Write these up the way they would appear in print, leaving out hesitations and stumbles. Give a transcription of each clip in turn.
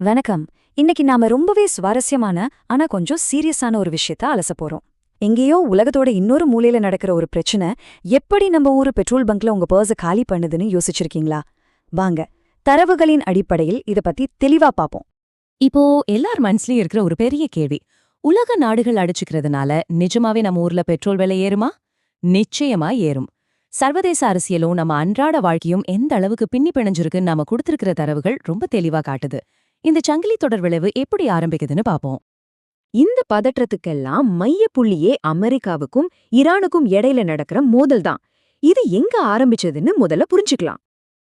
வணக்கம். இன்னைக்கு நாம ரொம்பவே சுவாரஸ்யமான ஆனா கொஞ்சம் சீரியஸான ஒரு விஷயத்த அலச போறோம். எங்கேயோ உலகத்தோட இன்னொரு மூலையில நடக்கிற ஒரு பிரச்சனை எப்படி நம்ம ஊரு பெட்ரோல் பங்க்ல உங்க பர்ஸ காலி பண்ணுதுன்னு யோசிச்சிருக்கீங்களா? வாங்க, தரவுகளின் அடிப்படையில் இத பத்தி தெளிவா பாப்போம். இப்போ எல்லார் மனசுலயும் இருக்கிற ஒரு பெரிய கேள்வி, உலக நாடுகள் அடிச்சுக்கிறதுனால நிஜமாவே நம்ம ஊர்ல பெட்ரோல் விலை ஏறுமா? நிச்சயமா ஏறும். சர்வதேச அரசியலும் நம்ம அன்றாட வாழ்க்கையும் எந்த அளவுக்கு பின்னி பிணைஞ்சிருக்குன்னு நாம கொடுத்திருக்கிற தரவுகள் ரொம்ப தெளிவா காட்டுது. இந்த சங்கிலி தொடர் விளைவு எப்படி ஆரம்பிக்குதுன்னு பாப்போம். இந்த பதற்றத்துக்கெல்லாம் மைய புள்ளியே அமெரிக்காவுக்கும் ஈரானுக்கும் இடையில நடக்கிற மோதல் தான். இது எங்க ஆரம்பிச்சதுன்னு முதல்ல புரிஞ்சுக்கலாம்.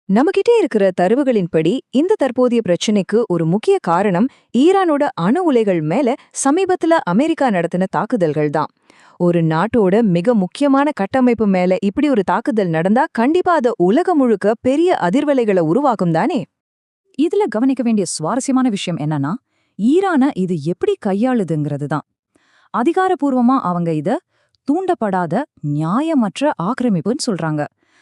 நம்மகிட்டே இருக்கிற தரவுகளின்படி இந்த தற்போதைய பிரச்சனைக்கு ஒரு முக்கிய காரணம் ஈரானோட அணு உலைகள் மேல சமீபத்துல அமெரிக்கா நடத்தின தாக்குதல்கள் தான். ஒரு நாட்டோட மிக முக்கியமான கட்டமைப்பு மேல இப்படி ஒரு தாக்குதல் நடந்தா கண்டிப்பா அது உலகம் முழுக்க பெரிய அதிர்வலைகளை உருவாக்கும் தானே. இதுல கவனிக்க வேண்டிய சுவாரஸ்யமான விஷயம் என்னன்னா, ஈரான இது எப்படி கையாளுதுங்கிறது தான். அதிகாரப்பூர்வமா அவங்க இத தூண்டப்படாத நியாயமற்ற ஆக்கிரமிப்புன்னு சொல்றாங்க.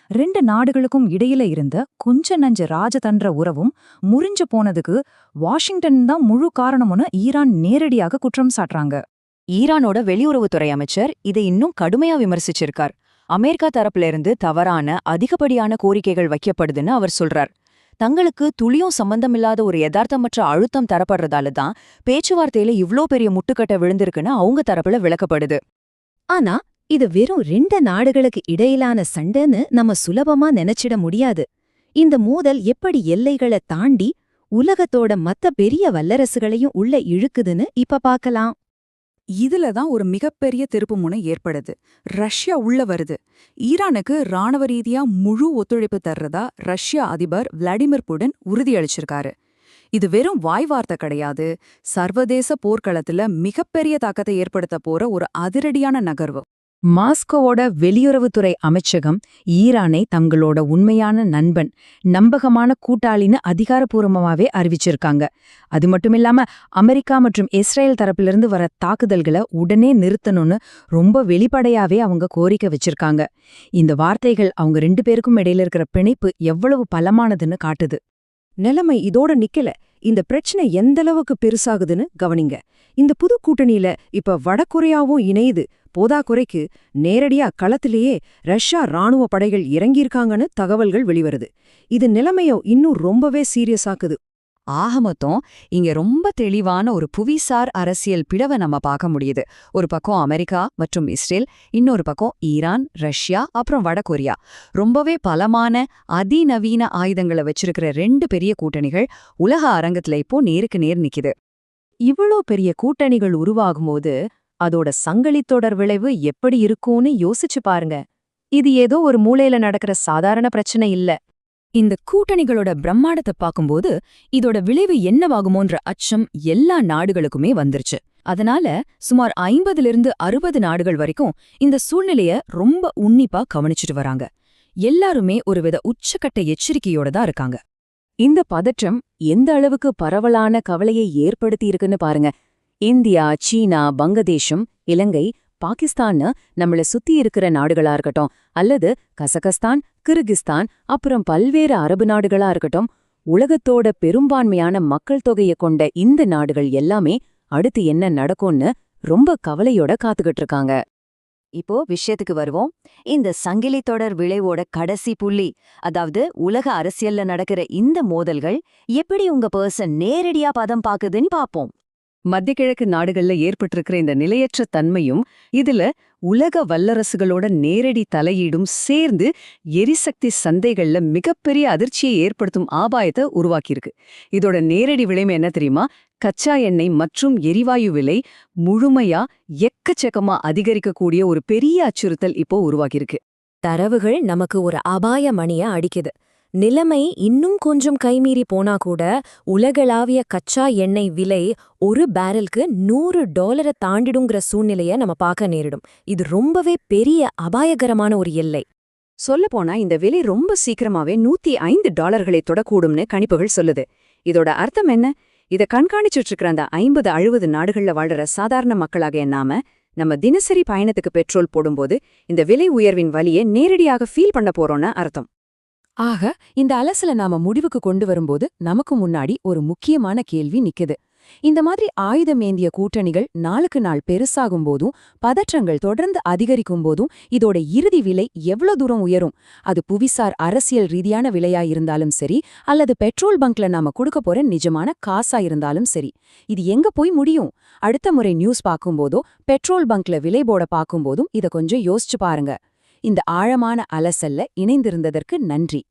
ரெண்டு நாடுகளுக்கும் இடையில இருந்த கொஞ்ச நஞ்ச ராஜதந்திர உறவும் முறிஞ்சு போனதுக்கு வாஷிங்டன் தான் முழு காரணம்னு ஈரான் நேரடியாக குற்றம் சாட்டுறாங்க. ஈரானோட வெளியுறவுத்துறை அமைச்சர் இதை இன்னும் கடுமையா விமர்சிச்சிருக்கார். அமெரிக்கா தரப்புல இருந்து தவறான அதிகப்படியான கோரிக்கைகள் வைக்கப்படுதுன்னு அவர் சொல்றார். தங்களுக்கு துளியும் சம்பந்தமில்லாத ஒரு யதார்த்தமற்ற அழுத்தம் தரப்படுறதால தான் பேச்சுவார்த்தையில இவ்ளோ பெரிய முட்டுக்கட்டை விழுந்திருக்குன்னு அவங்க தரப்புல விளக்கப்படுது. ஆனா இது வெறும் ரெண்டு நாடுகளுக்கு இடையிலான சண்டைன்னு நம்ம சுலபமா நினைச்சிட முடியாது. இந்த மோதல் எப்படி எல்லைகளை தாண்டி உலகத்தோட மத்த பெரிய வல்லரசுகளையும் உள்ள இழுக்குதுன்னு இப்ப பார்க்கலாம். இதுல தான் ஒரு மிகப்பெரிய திருப்புமுனை ஏற்படுது. ரஷ்யா உள்ள வருது. ஈரானுக்கு ராணுவ ரீதியா முழு ஒத்துழைப்பு தர்றதா ரஷ்யா அதிபர் விளாடிமிர் புடின் உறுதியளிச்சிருக்காரு. இது வெறும் வாய்வார்த்தை கிடையாது, சர்வதேச போர்க்களத்துல மிகப்பெரிய தாக்கத்தை ஏற்படுத்த போற ஒரு அதிரடியான நகர்வு. மாஸ்கோவோட வெளியுறவுத்துறை அமைச்சகம் ஈரானை தங்களோட உண்மையான நண்பன், நம்பகமான கூட்டாளின்னு அதிகாரப்பூர்வமாவே அறிவிச்சிருக்காங்க. அது மட்டுமில்லாம அமெரிக்கா மற்றும் இஸ்ரேல் தரப்பிலிருந்து வர தாக்குதல்களை உடனே நிறுத்தணும்னு ரொம்ப வெளிப்படையாவே அவங்க கோரிக்கை வச்சிருக்காங்க. இந்த வார்த்தைகள் அவங்க ரெண்டு பேருக்கும் இடையில இருக்கிற பிணைப்பு எவ்வளவு பலமானதுன்னு காட்டுது. நிலைமை இதோட நிக்கல. இந்த பிரச்சனை எந்தளவுக்கு பெருசாகுதுன்னு கவனிங்க. இந்த புது கூட்டணியில இப்ப வடகொரியாவும் இணையுது. போதாக்குறைக்கு நேரடியா களத்திலேயே ரஷ்யா ராணுவ படைகள் இறங்கியிருக்காங்கன்னு தகவல்கள் வெளிவருது. இது நிலைமையோ இன்னும் ரொம்பவே சீரியஸாக்குது. ஆக மொத்தம் இங்க ரொம்ப தெளிவான ஒரு புவிசார் அரசியல் பிளவை நம்ம பார்க்க முடியுது. ஒரு பக்கம் அமெரிக்கா மற்றும் இஸ்ரேல், இன்னொரு பக்கம் ஈரான், ரஷ்யா, அப்புறம் வடகொரியா. ரொம்பவே பலமான அதிநவீன ஆயுதங்களை வச்சிருக்கிற ரெண்டு பெரிய கூட்டணிகள் உலக அரங்கத்துல இப்போ நேருக்கு நேர் நிக்குது. இவ்வளோ பெரிய கூட்டணிகள் உருவாகும்போது அதோட சங்கிலித் தொடர் விளைவு எப்படி இருக்கும்னு யோசிச்சு பாருங்க. இது ஏதோ ஒரு மூலையில நடக்கிற சாதாரண பிரச்சனை இல்ல. இந்த கூட்டணிகளோட பிரம்மாண்டத்தை பார்க்கும்போது இதோட விளைவு என்னவாகுமோன்ற அச்சம் எல்லா நாடுகளுக்குமே வந்துருச்சு. அதனால சுமார் 50-60 நாடுகள் வரைக்கும் இந்த சூழ்நிலைய ரொம்ப உன்னிப்பா கவனிச்சுட்டு வராங்க. எல்லாருமே ஒருவித உச்சக்கட்ட எச்சரிக்கையோட தான் இருக்காங்க. இந்த பதற்றம் எந்த அளவுக்கு பரவலான கவலையை ஏற்படுத்தி இருக்குன்னு பாருங்க. இந்தியா, சீனா, பங்களாதேஷம், இலங்கை, பாகிஸ்தான்னு நம்மள சுத்தி இருக்கிற நாடுகளா இருக்கட்டும், அல்லது கசகஸ்தான், கிர்கிஸ்தான், அப்புறம் பல்வேறு அரபு நாடுகளா இருக்கட்டும், உலகத்தோட பெரும்பான்மையான மக்கள் தொகையை கொண்ட இந்த நாடுகள் எல்லாமே அடுத்து என்ன நடக்கும்னு ரொம்ப கவலையோட காத்துக்கிட்டு இருக்காங்க. இப்போ விஷயத்துக்கு வருவோம். இந்த சங்கிலி தொடர் விளைவோட கடைசி புள்ளி, அதாவது உலக அரசியல்ல நடக்கிற இந்த மோதல்கள் எப்படி உங்க பர்சன் நேரடியா பதம் பாக்குதுன்னு பாப்போம். மத்திய கிழக்கு நாடுகள்ல ஏற்பட்டிருக்கிற இந்த நிலையற்ற தன்மையும் இதுல உலக வல்லரசுகளோட நேரடி தலையீடும் சேர்ந்து எரிசக்தி சந்தைகள்ல மிகப்பெரிய அதிர்ச்சியை ஏற்படுத்தும் ஆபாயத்தை உருவாக்கியிருக்கு. இதோட நேரடி விளைவு என்ன தெரியுமா? கச்சா எண்ணெய் மற்றும் எரிவாயு விலை முழுமையா எக்கச்சக்கமா அதிகரிக்கக்கூடிய ஒரு பெரிய அச்சுறுத்தல் இப்போ உருவாக்கியிருக்கு. தரவுகள் நமக்கு ஒரு அபாய மணிய அடிக்குது. நிலைமை இன்னும் கொஞ்சம் கைமீறி போனா கூட உலகளாவிய கச்சா எண்ணெய் விலை ஒரு பேரலுக்கு $100 தாண்டிடுங்கிற சூழ்நிலைய நம்ம பார்க்க நேரிடும். இது ரொம்பவே பெரிய அபாயகரமான ஒரு எல்லை. சொல்லப்போனா இந்த விலை ரொம்ப சீக்கிரமாவே $105 தொடக்கூடும்னு கணிப்புகள் சொல்லுது. இதோட அர்த்தம் என்ன? இத கண்காணிச்சுட்டு இருக்கிற அந்த 50-60 நாடுகள்ல வாழ்ற சாதாரண மக்களாக எண்ணாம நம்ம தினசரி பயணத்துக்கு பெட்ரோல் போடும்போது இந்த விலை உயர்வின் வலியை நேரடியாக ஃபீல் பண்ண போறோம்னு அர்த்தம். ஆக இந்த அலசல நாம முடிவுக்கு கொண்டு வரும்போது நமக்கு முன்னாடி ஒரு முக்கியமான கேள்வி நிக்குது. இந்த மாதிரி ஆயுதமேந்திய கூட்டணிகள் நாளுக்கு நாள் பெருசாகும் போதும் பதற்றங்கள் தொடர்ந்து அதிகரிக்கும் போதும் இதோட இறுதி விலை எவ்வளவு தூரம் உயரும்? அது புவிசார் அரசியல் ரீதியான விலையா இருந்தாலும் சரி, அல்லது பெட்ரோல் பங்க்ல நாம கொடுக்க போற நிஜமான காசா இருந்தாலும் சரி, இது எங்க போய் முடியும்? அடுத்த முறை நியூஸ் பார்க்கும்போதோ பெட்ரோல் பங்க்ல விலை போட பார்க்கும்போதும் இத கொஞ்சம் யோசிச்சு பாருங்க. இந்த ஆழமான அலசல்ல இணைந்திருந்ததற்கு நன்றி.